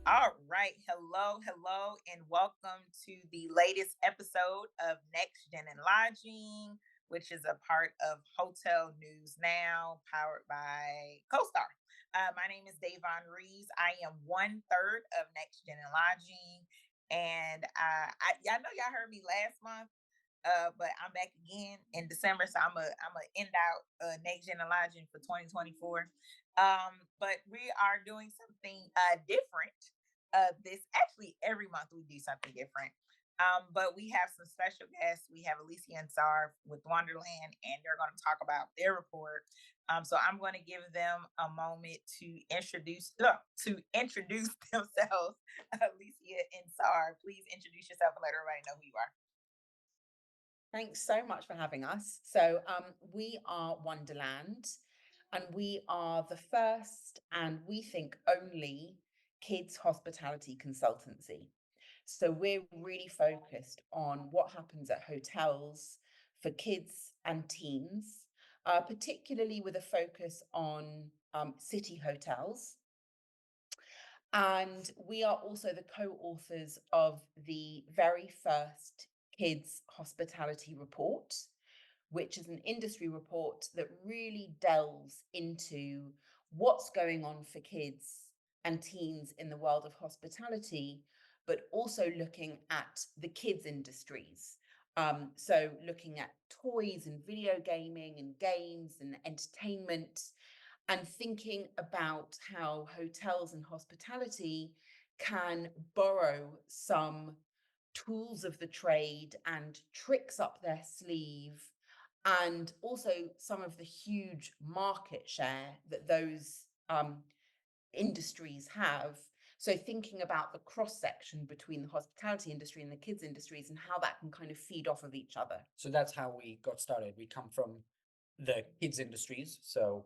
All right. Hello, hello, and welcome to the latest episode of Next Gen and Lodging, which is a part of Hotel News Now, powered by CoStar. My name is Davon Reeves. I am one third of Next Gen and Lodging. And I know y'all heard me last month, but I'm back again in December, so I'm a end out Next Gen and Lodging for 2024. But we are doing something different. This actually every month we do something different. But we have some special guests. We have Alicia and Saar with Wanderland, and they're going to talk about their report. So I'm going to give them a moment to introduce themselves. Alicia and Saar, please introduce yourself and let everybody know who you are. Thanks so much for having us. We are Wanderland, and we are the first and we think only kids hospitality consultancy. So, we're really focused on what happens at hotels for kids and teens, particularly with a focus on city hotels. And we are also the co authors of the very first Kids Hospitality Report, which is an industry report that really delves into what's going on for kids and teens in the world of hospitality, but also looking at the kids' industries. So, looking at toys and video gaming and games and entertainment, and thinking about how hotels and hospitality can borrow some tools of the trade and tricks up their sleeve, and also some of the huge market share that those industries have. So, thinking about the cross section between the hospitality industry and the kids' industries and how that can kind of feed off of each other. So that's how we got started. We come from the kids industries, so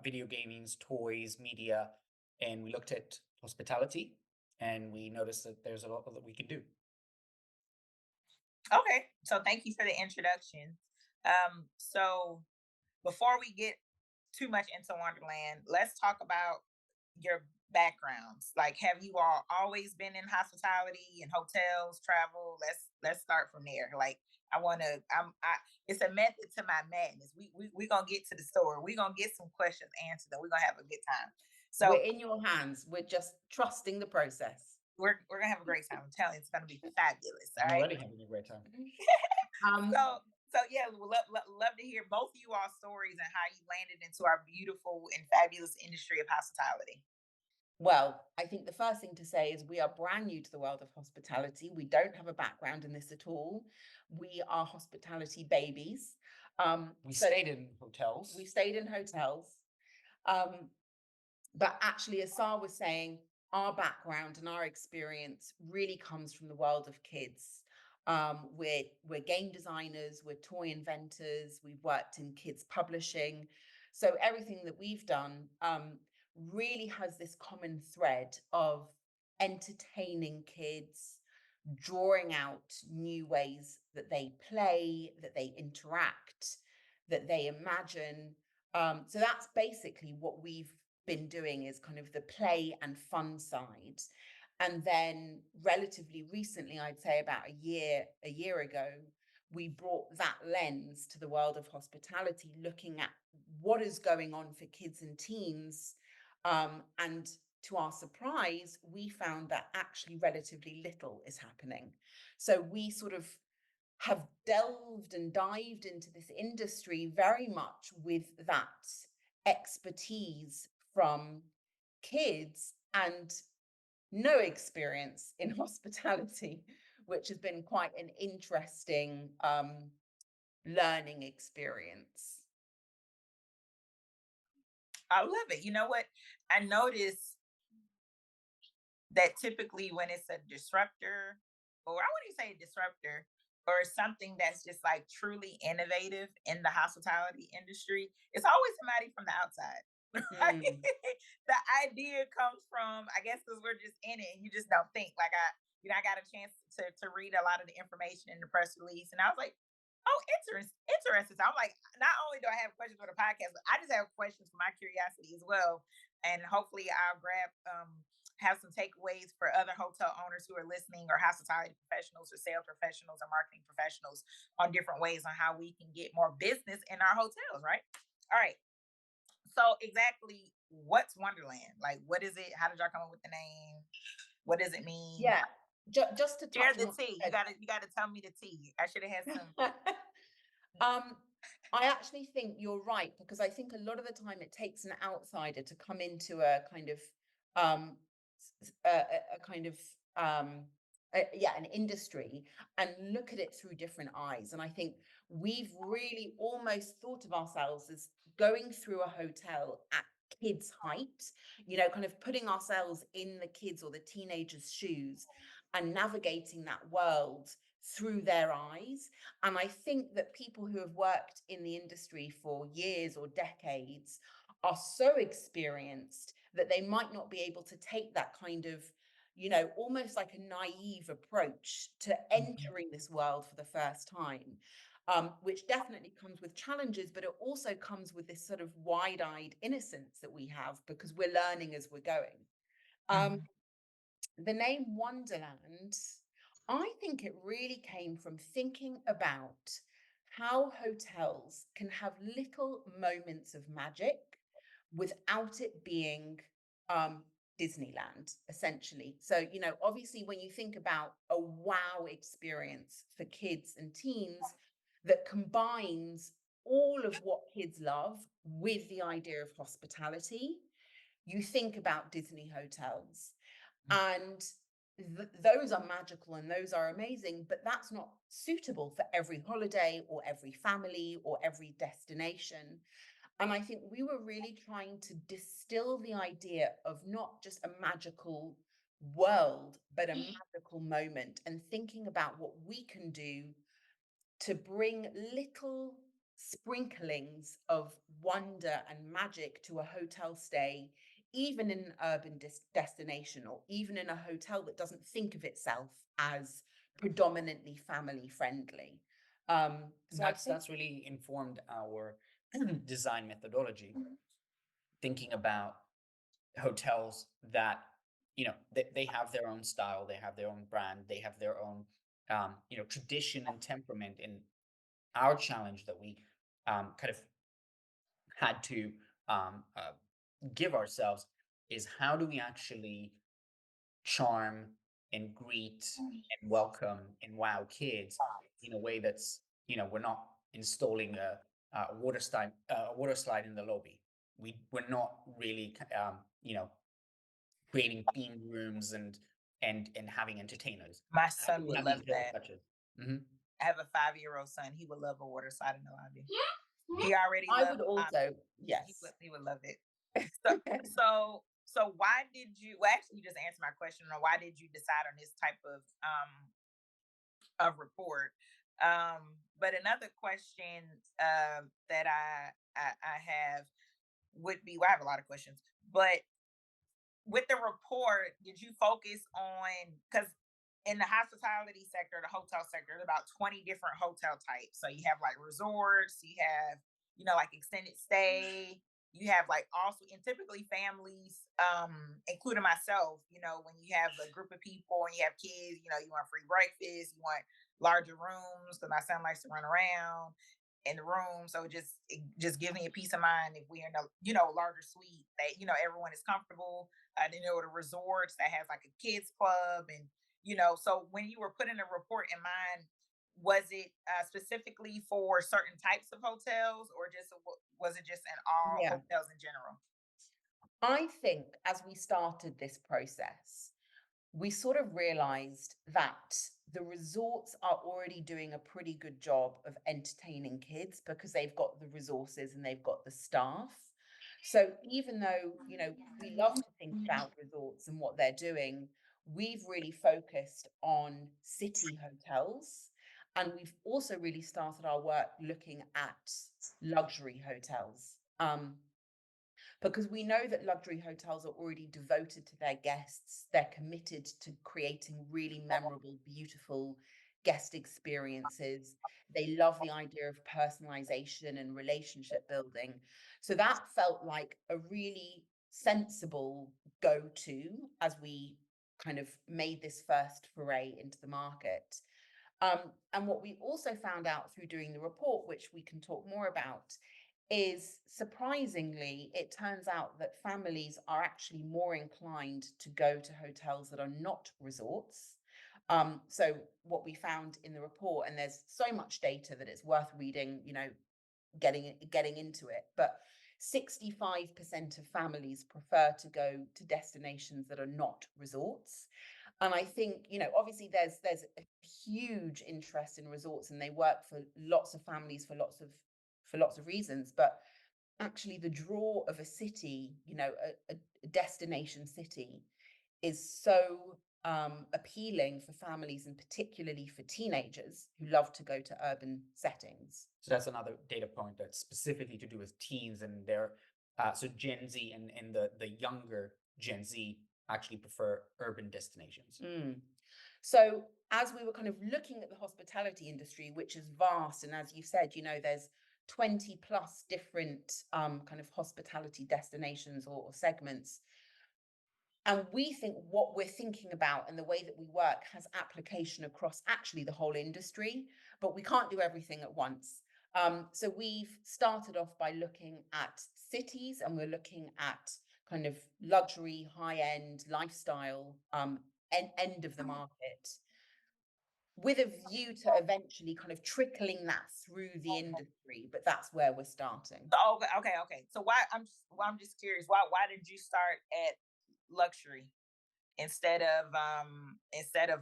video gamings, toys, media, and we looked at hospitality, and we noticed that there's a lot that we can do. Okay, so thank you for the introduction. So before we get too much into Wonderland, let's talk about your backgrounds. Like, have you all always been in hospitality and hotels, travel? Let's start from there. Like, I want to. It's a method to my madness. We gonna get to the story. We gonna get some questions answered, and we're gonna have a good time. We're So in your hands. We're just trusting the process. we're gonna have a great time. I'm telling you, it's gonna be fabulous. All I'm right. already having a great time. Um, So yeah, we'll love to hear both of you all stories and how you landed into our beautiful and fabulous industry of hospitality. Well, I think the first thing to say is we are brand new to the world of hospitality. We don't have a background in this at all. We are hospitality babies. We So stayed in hotels. we stayed in hotels. Um, but actually, as Saar was saying, our background and our experience really comes from the world of kids. We're game designers, we're toy inventors, we've worked in kids publishing. So everything that we've done really has this common thread of entertaining kids, drawing out new ways that they play, that they interact, that they imagine. So that's basically what we've been doing, is kind of the play and fun side. And then relatively recently, I'd say about a year ago, we brought that lens to the world of hospitality, looking at what is going on for kids and teens. And to our surprise, we found that actually relatively little is happening. So we sort of have delved and dived into this industry very much with that expertise from kids and no experience in hospitality, which has been quite an interesting learning experience. I love it. You know what? I notice that typically when it's a disruptor, or I wouldn't even say a disruptor, or something that's just like truly innovative in the hospitality industry, it's always somebody from the outside. Right? Mm, The idea comes from, I guess, because we're just in it and you just don't think. Like I got a chance to read a lot of the information in the press release, and I was like, oh, interesting. So I'm like, not only do I have questions for the podcast, but I just have questions for my curiosity as well. And hopefully I'll grab have some takeaways for other hotel owners who are listening, or hospitality professionals or sales professionals or marketing professionals, on different ways on how we can get more business in our hotels, right? All right. So exactly, what's Wonderland? Like, what is it? How did y'all come up with the name? What does it mean? Yeah. Just to Share touch on the what tea. you You gotta tell me the tea. I should have had some. said. Um, I actually think you're right, because I think a lot of the time it takes an outsider to come into a kind of um, a kind of an industry and look at it through different eyes. And I think we've really almost thought of ourselves as going through a hotel at kids' height, kind of putting ourselves in the kids or the teenagers' shoes and navigating that world through their eyes. And I think that people who have worked in the industry for years or decades are so experienced that they might not be able to take that kind of, almost like a naive approach to entering this world for the first time, which definitely comes with challenges, but it also comes with this sort of wide-eyed innocence that we have because we're learning as we're going. Um, Mhm. the name Wonderland, I think it really came from thinking about how hotels can have little moments of magic without it being Disneyland, essentially. So, obviously, when you think about a wow experience for kids and teens that combines all of what kids love with the idea of hospitality, you think about Disney hotels. And those are magical and those are amazing, but that's not suitable for every holiday or every family or every destination. And I think we were really trying to distill the idea of not just a magical world, but a magical moment, and thinking about what we can do to bring little sprinklings of wonder and magic to a hotel stay, even in an urban destination, or even in a hotel that doesn't think of itself as predominantly family friendly. So I think, That's really informed our design methodology, thinking about hotels that they have their own style, they have their own brand, they have their own tradition and temperament. And our challenge that we kind of had to give ourselves is, how do we actually charm and greet and welcome and wow kids in a way that's, we're not installing a water slide in the lobby. We're not really creating themed rooms and having entertainers. My How do son we would have love these little that. touches? Hmm. I have a 5-year-old son. He would love a water slide in the lobby. He already I loves would the lobby. also, yes. He would love it. So so why did you, well, actually, you just answered my question on why did you decide on this type of report. But another question that I have would be, well, I have a lot of questions, but with the report, did you focus on, because in the hospitality sector, the hotel sector, there's about 20 different hotel types. So you have like resorts, you have, like extended stay, you have like also, and typically families, including myself, when you have a group of people and you have kids, you want free breakfast, you want larger rooms because my son likes to run around in the room. So it just gives me a peace of mind if we're in a larger suite that everyone is comfortable. The resorts that has like a kids club, and so when you were putting a report in mind, was it specifically for certain types of hotels, or was it just in all Yeah. hotels in general? I think as we started this process, we sort of realized that the resorts are already doing a pretty good job of entertaining kids because they've got the resources and they've got the staff. So even though, we love to think about resorts and what they're doing, we've really focused on city hotels. And we've also really started our work looking at luxury hotels. Because we know that luxury hotels are already devoted to their guests. They're committed to creating really memorable, beautiful guest experiences. They love the idea of personalization and relationship building. So that felt like a really sensible go-to as we kind of made this first foray into the market. And what we also found out through doing the report, which we can talk more about, is surprisingly, it turns out that families are actually more inclined to go to hotels that are not resorts. So what we found in the report, and there's so much data that it's worth reading, getting into it, but 65% of families prefer to go to destinations that are not resorts. And I think, obviously there's a huge interest in resorts, and they work for lots of families for lots of reasons. But actually the draw of a city, a destination city, is so appealing for families, and particularly for teenagers who love to go to urban settings. So that's another data point that's specifically to do with teens and their so Gen Z and the younger Gen Z actually prefer urban destinations. So as we were kind of looking at the hospitality industry, which is vast, and as you said, there's 20 plus different kind of hospitality destinations or segments. And we think what we're thinking about and the way that we work has application across actually the whole industry, but we can't do everything at once. So we've started off by looking at cities, and we're looking at kind of luxury, high-end lifestyle end of the market, with a view to eventually kind of trickling that through the industry. But that's where we're starting. So, okay. So I'm just curious. Why did you start at luxury instead of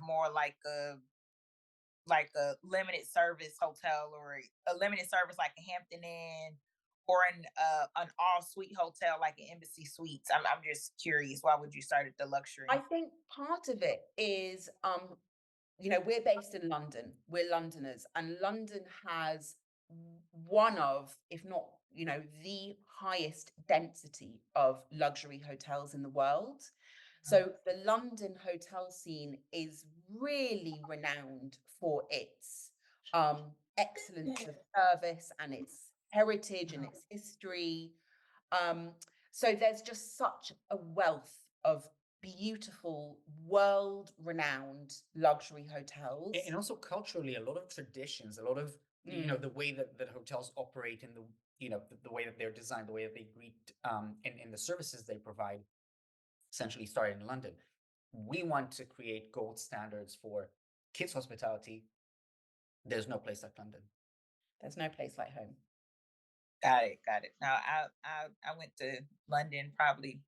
more like a limited service hotel, or a limited service like a Hampton Inn, or an all suite hotel like an Embassy Suites? I'm just curious. Why would you start at the luxury? I think part of it is, we're based in London. We're Londoners, and London has one of, if not, the highest density of luxury hotels in the world. So the London hotel scene is really renowned for its excellence of service and its heritage and its history. So there's just such a wealth of beautiful, world-renowned luxury hotels. And also culturally, a lot of traditions, a lot of the way that hotels operate, and the way that they're designed, the way that they greet, and the services they provide, essentially started in London. We want to create gold standards for kids hospitality. There's no place like London. There's no place like home. Got it. Now I went to London probably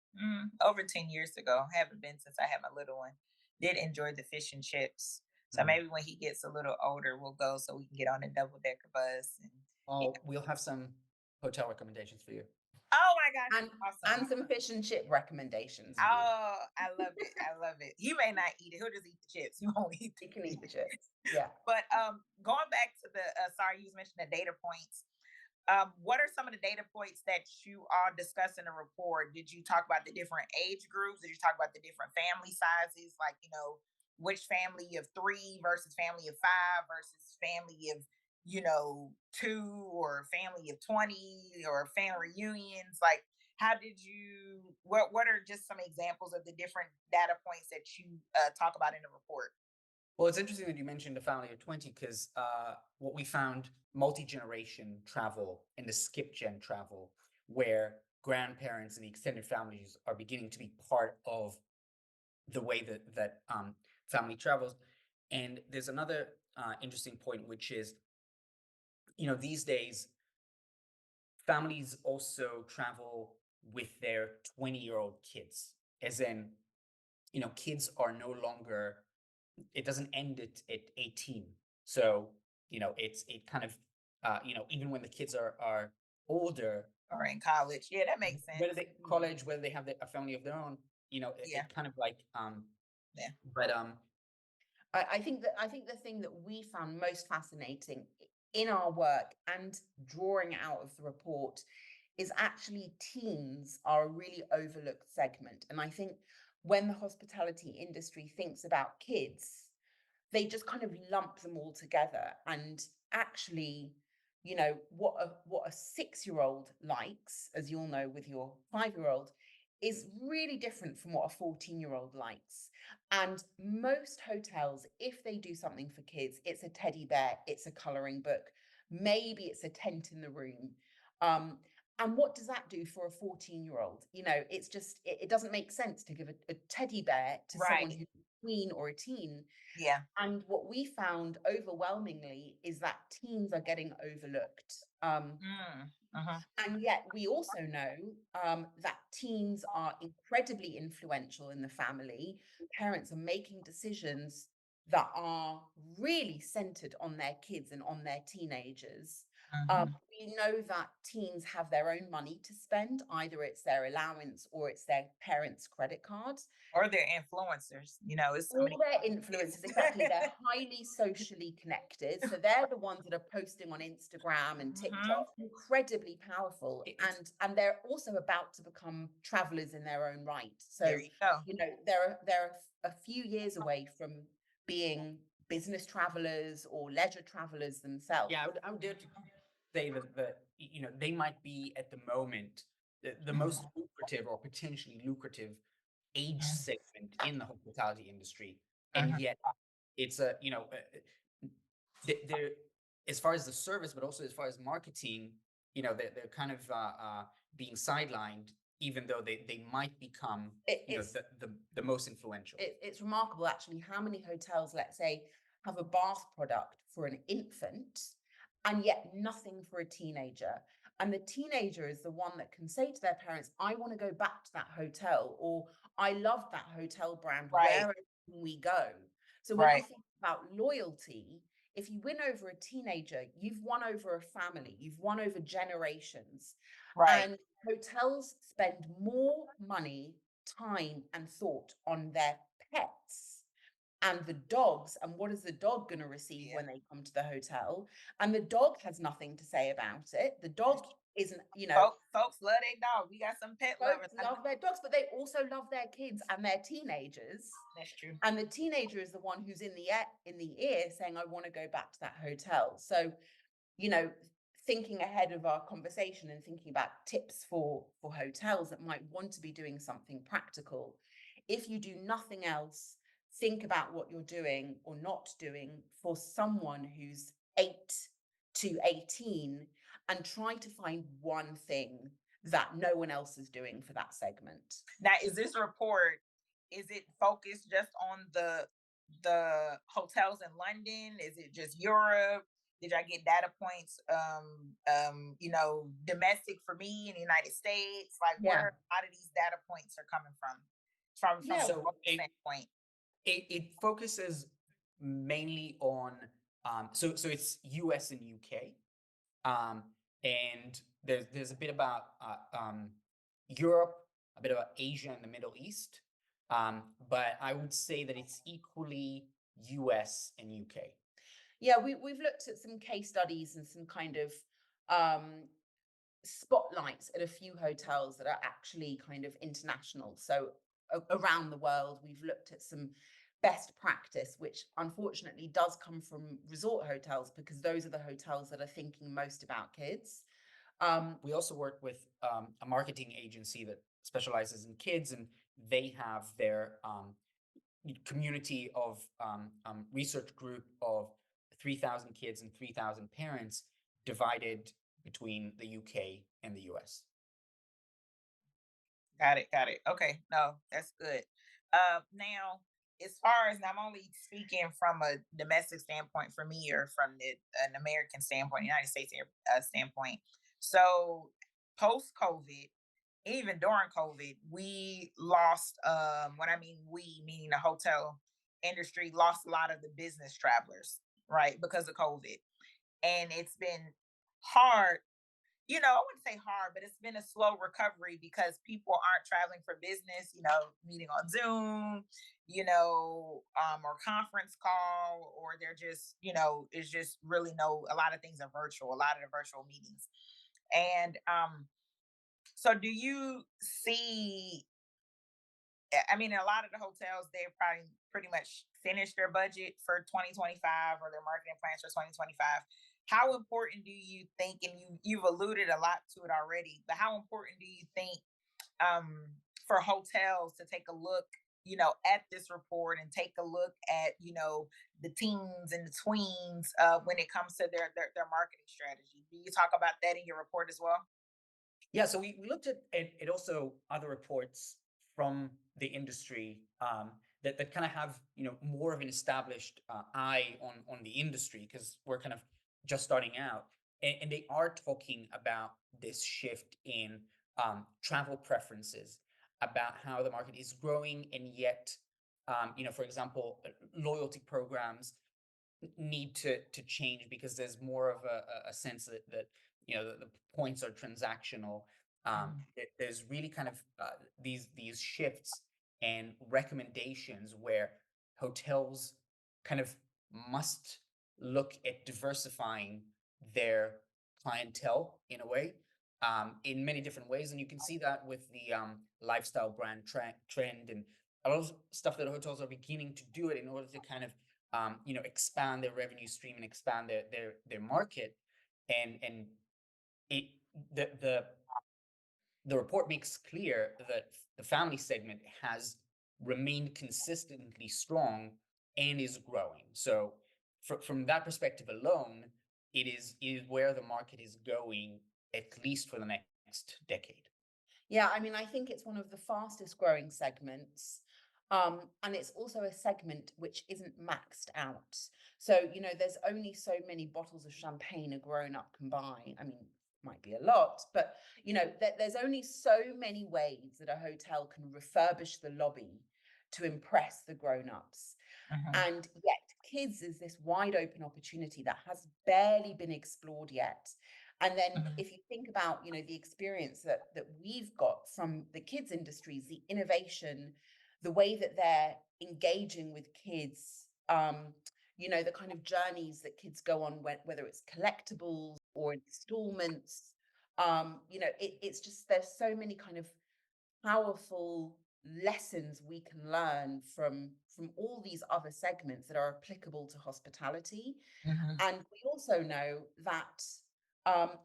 over 10 years ago. Haven't been since I had my little one. Did enjoy the fish and chips. So maybe when he gets a little older, we'll go so we can get on a double decker bus. And We'll have some hotel recommendations for you. oh my gosh, And awesome! and some fish and chip recommendations. Oh, I love it. I love it. He may not eat it. He'll just eat the chips. He won't eat You can eat the chips. Yeah. But going back to the sorry, you mentioned the data points. What are some of the data points that you all discussed in the report? Did you talk about the different age groups? Did you talk about the different family sizes? Like, which family of three versus family of five versus family of, two, or family of 20, or family reunions? Like, how did you, what are just some examples of the different data points that you talk about in the report? Well, it's interesting that you mentioned a family of 20, because what we found, multi-generation travel and the skip gen travel, where grandparents and the extended families are beginning to be part of the way that family travels. And there's another interesting point, which is, these days, families also travel with their 20-year-old kids, as in, kids are no longer, it doesn't end at 18. So, it kind of, even when the kids are older or in college. Yeah, that makes sense. whether they college, whether they have a family of their own, Yeah. it kind of like, Yeah. but I think the thing that we found most fascinating in our work and drawing out of the report is actually teens are a really overlooked segment. And I think when the hospitality industry thinks about kids, they just kind of lump them all together. And actually, what a 6-year-old likes, as you'll know with your 5-year-old, is really different from what a 14-year-old likes. And most hotels, if they do something for kids, it's a teddy bear, it's a coloring book, maybe it's a tent in the room. And what does that do for a 14-year-old? You know, it's just, it doesn't make sense to give a teddy bear to someone Right. who's a tween or a teen. Yeah. And what we found overwhelmingly is that teens are getting overlooked. Uh-huh. And yet we also know that teens are incredibly influential in the family. Parents are making decisions that are really centered on their kids and on their teenagers. Uh-huh. We know that teens have their own money to spend, either it's their allowance or it's their parents' credit cards. Or they're influencers. You know, it's so All many their influencers, exactly. They're highly socially connected. So they're the ones that are posting on Instagram and Mhm. TikTok, incredibly powerful. And they're also about to become travelers in their own right. There So, you go. you know, they're a few years away from being business travelers or leisure travelers themselves. Yeah, I would dare to say that you know, they might be at the moment the most lucrative or potentially lucrative age segment in the hospitality industry, and Mhm. yet it's a, you know, they're, as far as the service, but also as far as marketing, you know, they're kind of being sidelined, even though they might become, you know, It's the most influential. it's remarkable actually how many hotels, let's say, have a bath product for an infant and yet nothing for a teenager. And the teenager is the one that can say to their parents, I want to go back to that hotel, or I love that hotel brand Right. wherever we go. So when I Right. think about loyalty, if you win over a teenager, you've won over a family, you've won over generations. Right. And hotels spend more money, time, and thought on their pets and the dogs. And what is the dog going to receive Yeah. when they come to the hotel? And the dog has nothing to say about it. The dog isn't, you know, Folks love their dog. We got some pet lovers. folks love their dogs, but they also love their kids and their teenagers. That's true. And the teenager is the one who's in the ear saying, I want to go back to that hotel. So, you know, thinking ahead of our conversation and thinking about tips for hotels that might want to be doing something practical, if you do nothing else, think about what you're doing or not doing for someone who's 8 to 18 and try to find one thing that no one else is doing for that segment. Now, is this report, is it focused just on the hotels in London? Is it just Europe? Did I get data points you know, domestic for me in the United States? Like Yeah. where a lot of these data points are coming from Yeah. a So growth standpoint. it focuses mainly on so it's US and UK, um, and there's a bit about Europe, a bit about Asia and the Middle East, but I would say that it's equally US and UK. Yeah, we've looked at some case studies and some kind of um, spotlights at a few hotels that are actually kind of international. So around the world, we've looked at some best practice, which unfortunately does come from resort hotels because those are the hotels that are thinking most about kids. We also work with a marketing agency that specializes in kids, and they have their community of research group of 3,000 kids and 3,000 parents divided between the UK and the US. Got it. Got it. Okay. No, that's good. Now, as far as I'm only speaking from a domestic standpoint for me or from an American standpoint, United States standpoint. So post COVID, even during COVID, we lost, when I mean we, meaning the hotel industry, lost a lot of the business travelers, right? Because of COVID. And it's been hard, you know, I wouldn't say hard, but it's been a slow recovery because people aren't traveling for business, you know, meeting on Zoom, you know, or conference call, or they're just, you know, it's just really no, a lot of things are virtual, a lot of the virtual meetings. And so do you see, I mean, a lot of the hotels, they're probably pretty much finished their budget for 2025 or their marketing plans for 2025. How important do you think, and you've alluded a lot to it already, but how important do you think um, for hotels to take a look, at this report and take a look at, the teens and the tweens when it comes to their marketing strategy. Do you talk about that in your report as well? Yeah, so we looked at also other reports from the industry that kind of have more of an established eye on the industry because we're kind of just starting out, and they are talking about this shift in travel preferences, about how the market is growing, and yet, for example, loyalty programs need to change because there's more of a sense that the points are transactional. Mhm. There's really kind of these shifts and recommendations where hotels kind of must look at diversifying their clientele in a way, in many different ways, and you can see that with the lifestyle brand trend and a lot of stuff that hotels are beginning to do it in order to kind of expand their revenue stream and expand their market. And it the the report makes clear that the family segment has remained consistently strong and is growing. So from that perspective alone, it is where the market is going, at least for the next decade. Yeah, I mean, I think it's one of the fastest growing segments. And it's also a segment which isn't maxed out. So, there's only so many bottles of champagne a grown up can buy. I mean, might be a lot, but, there's only so many ways that a hotel can refurbish the lobby to impress the grown ups. Mhm. And yet, kids is this wide open opportunity that has barely been explored yet. And then, Mhm. if you think about, the experience that we've got from the kids industries, the innovation, the way that they're engaging with kids, the kind of journeys that kids go on, whether it's collectibles or installments, it's just there's so many kind of powerful lessons we can learn from all these other segments that are applicable to hospitality. Mhm. And we also know that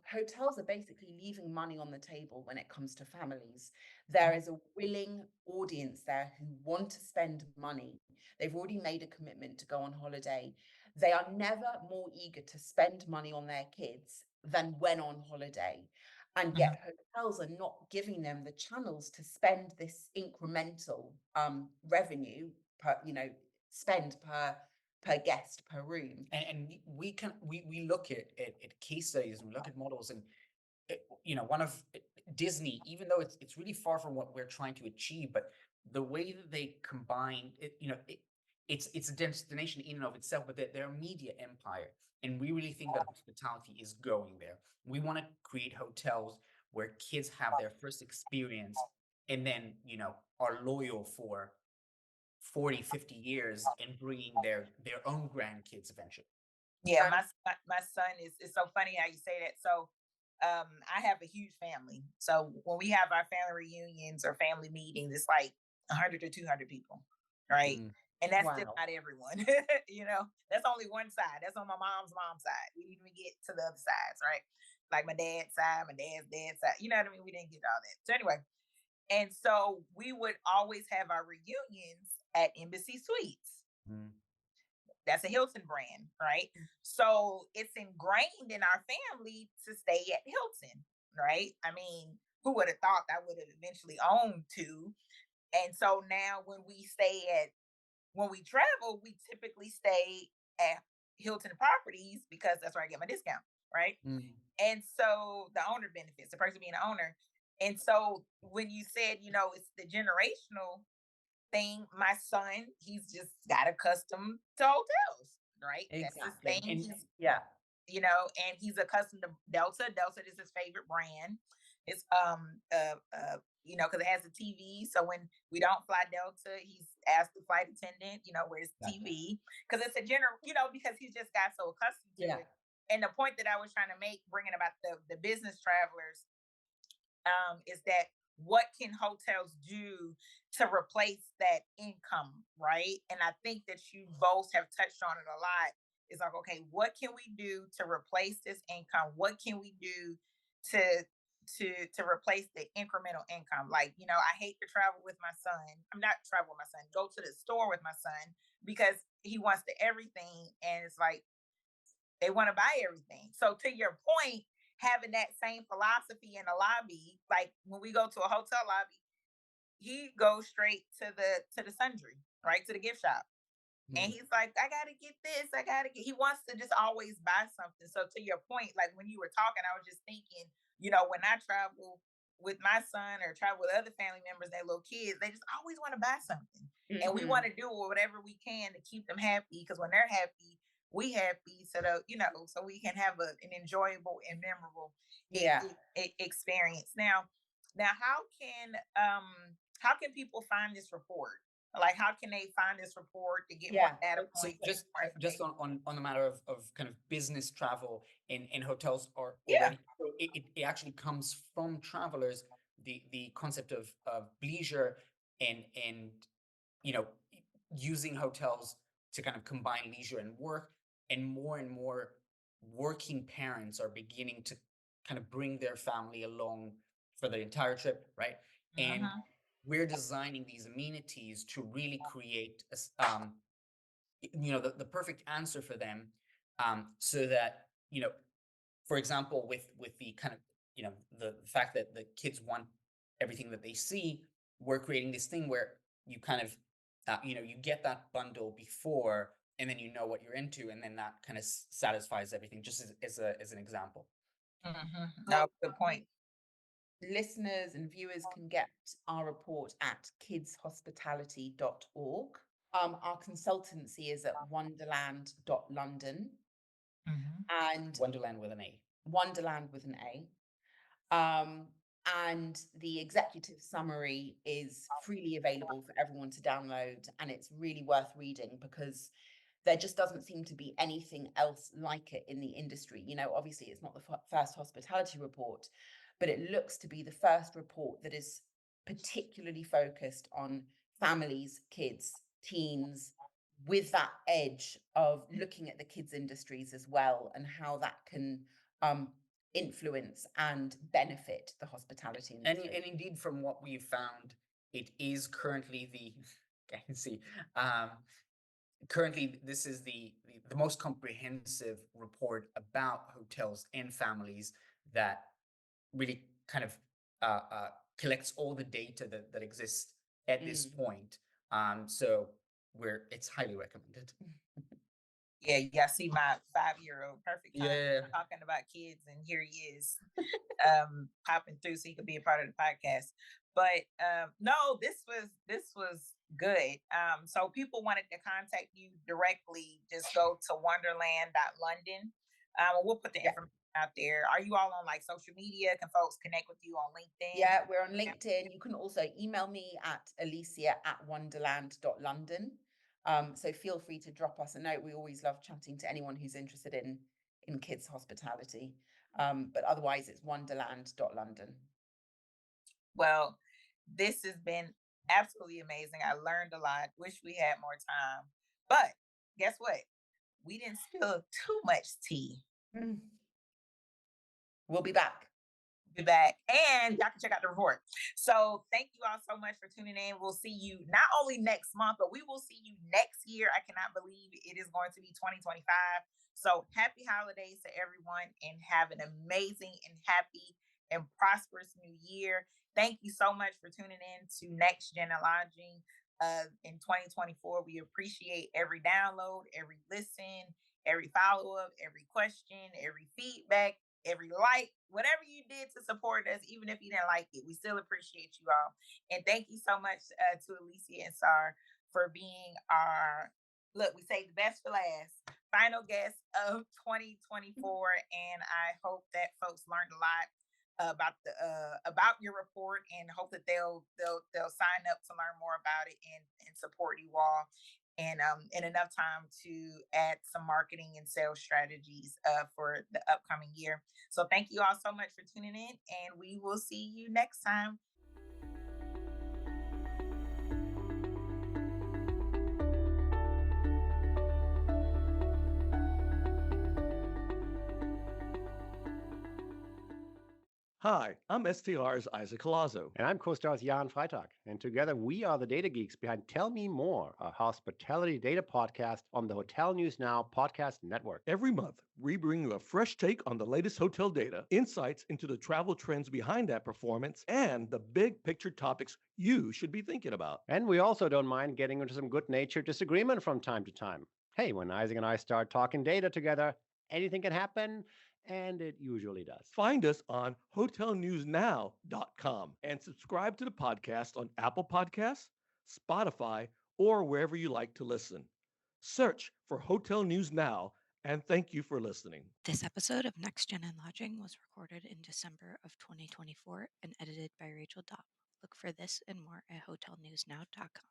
hotels are basically leaving money on the table when it comes to families. There is a willing audience there who want to spend money. They've already made a commitment to go on holiday. They are never more eager to spend money on their kids than when on holiday. And Mhm. yet hotels are not giving them the channels to spend this incremental revenue per, spend per guest per room. And we look at case studies and we look at models, and one of Disney, even though it's really far from what we're trying to achieve, but the way that they combine it, it's a destination in and of itself, but they're a media empire, and we really think that hospitality is going there. We want to create hotels where kids have their first experience, and then are loyal for 40, 50 years and bringing their own grandkids eventually. Yeah, And my son is, it's so funny how you say that. So I have a huge family. So when we have our family reunions or family meetings, it's like 100 to 200 people, right? Mm. And that's still wow. not everyone. That's only one side. That's on my mom's side. We didn't even get to the other sides, right? Like my dad's side, my dad's side. You know what I mean? We didn't get all that. So anyway, and so we would always have our reunions at Embassy Suites. Mm. That's a Hilton brand, right? So it's ingrained in our family to stay at Hilton, right? I mean, who would have thought I would have eventually owned two? And so now when we travel, we typically stay at Hilton properties because that's where I get my discount, right? Mm. And so the owner benefits, the person being the owner. And so when you said, it's the generational thing, my son, he's just got accustomed to hotels, right? That's his Exactly. thing. And He's, yeah, and he's accustomed to Delta. Delta is his favorite brand. It's because it has a TV. So when we don't fly Delta, he's asked the flight attendant, where's the Gotcha. TV? Because it's a general, because he's just got so accustomed to yeah. it. And the point that I was trying to make, bringing about the business travelers, is that what can hotels do to replace that income, right? And I think that you both have touched on it a lot. It's like, okay, what can we do to replace this income? What can we do to to replace the incremental income. Like, I hate to travel with my son. I'm not travel with my son. Go to the store with my son because he wants the everything, and it's like they want to buy everything. So to your point, having that same philosophy in the lobby, like when we go to a hotel lobby, he goes straight to the sundry, right to the gift shop. And Mm. he's like, I gotta get this. I gotta get. He wants to just always buy something. So to your point, like when you were talking, I was just thinking, when I travel with my son or travel with other family members, they little kids, they just always want to buy something, and we want Mhm. to do whatever we can to keep them happy. Because when they're happy, we happy. So so we can have an enjoyable and memorable Yeah. experience. Now, how can people find this report? Like, how can they find this report to get more Yeah. data So points, get more just information? on the matter of kind of business travel in hotels are Yeah. already, so it actually comes from travelers, the concept of leisure and you know using hotels to kind of combine leisure and work, and more working parents are beginning to kind of bring their family along for the entire trip, right? And Mhm. we're designing these amenities to really create the perfect answer for them, so that for example, with the kind of the fact that the kids want everything that they see, we're creating this thing where you kind of you get that bundle before, and then you know what you're into, and then that kind of satisfies everything, just as an example. Mhm. No, Well, good point. listeners and viewers can get our report at kidshospitality.org. Our consultancy is at wonderland.london, Mhm. and Wonderland with an A. Wonderland with an A. And the executive summary is freely available for everyone to download, and it's really worth reading because there just doesn't seem to be anything else like it in the industry. Obviously, it's not the first hospitality report, but it looks to be the first report that is particularly focused on families, kids, teens, with that edge of looking at the kids' industries as well and how that can um, influence and benefit the hospitality industry. And indeed, from what we've found, it is currently the I can see um, currently this is the most comprehensive report about hotels and families that really kind of collects all the data that exists at this Mm. point. So it's highly recommended. Yeah, yeah. I see my 5-year-old. Perfect time Yeah. talking about kids, and here he is, popping through so he could be a part of the podcast. But no, this was good. So people wanted to contact you directly. Just go to wonderland.london. We'll put the Yeah. information out there. Are you all on like social media? Can folks connect with you on LinkedIn? Yeah, we're on LinkedIn. You can also email me at alicia@wonderland.london. So feel free to drop us a note. We always love chatting to anyone who's interested in kids hospitality. But otherwise, it's wonderland.london. Well, this has been absolutely amazing. I learned a lot. Wish we had more time. But guess what? We didn't spill too much tea. Mm. We'll be back. Be back, and y'all can check out the report. So thank you all so much for tuning in. We'll see you not only next month, but we will see you next year. I cannot believe it is going to be 2025. So happy holidays to everyone, and have an amazing and happy and prosperous new year. Thank you so much for tuning in to Next Gen and Lodging in 2024. We appreciate every download, every listen, every follow up, every question, every feedback, every like, whatever you did to support us, even if you didn't like it. We still appreciate you all. And thank you so much to Alicia and Saar for being our, look, we say the best for last, final guest of 2024. And I hope that folks learned a lot about your report, and hope that they'll sign up to learn more about it and support you all, and enough time to add some marketing and sales strategies for the upcoming year. So thank you all so much for tuning in, and we will see you next time. Hi, I'm STR's Isaac Colazo. And I'm co-stars Jan Freitag. And together we are the data geeks behind Tell Me More, a hospitality data podcast on the Hotel News Now podcast network. Every month, we bring you a fresh take on the latest hotel data, insights into the travel trends behind that performance, and the big picture topics you should be thinking about. And we also don't mind getting into some good-natured disagreement from time to time. Hey, when Isaac and I start talking data together, anything can happen, and it usually does. Find us on hotelnewsnow.com and subscribe to the podcast on Apple Podcasts, Spotify, or wherever you like to listen. Search for Hotel News Now, and thank you for listening. This episode of Next Gen and Lodging was recorded in December of 2024 and edited by Rachel Dopp. Look for this and more at hotelnewsnow.com.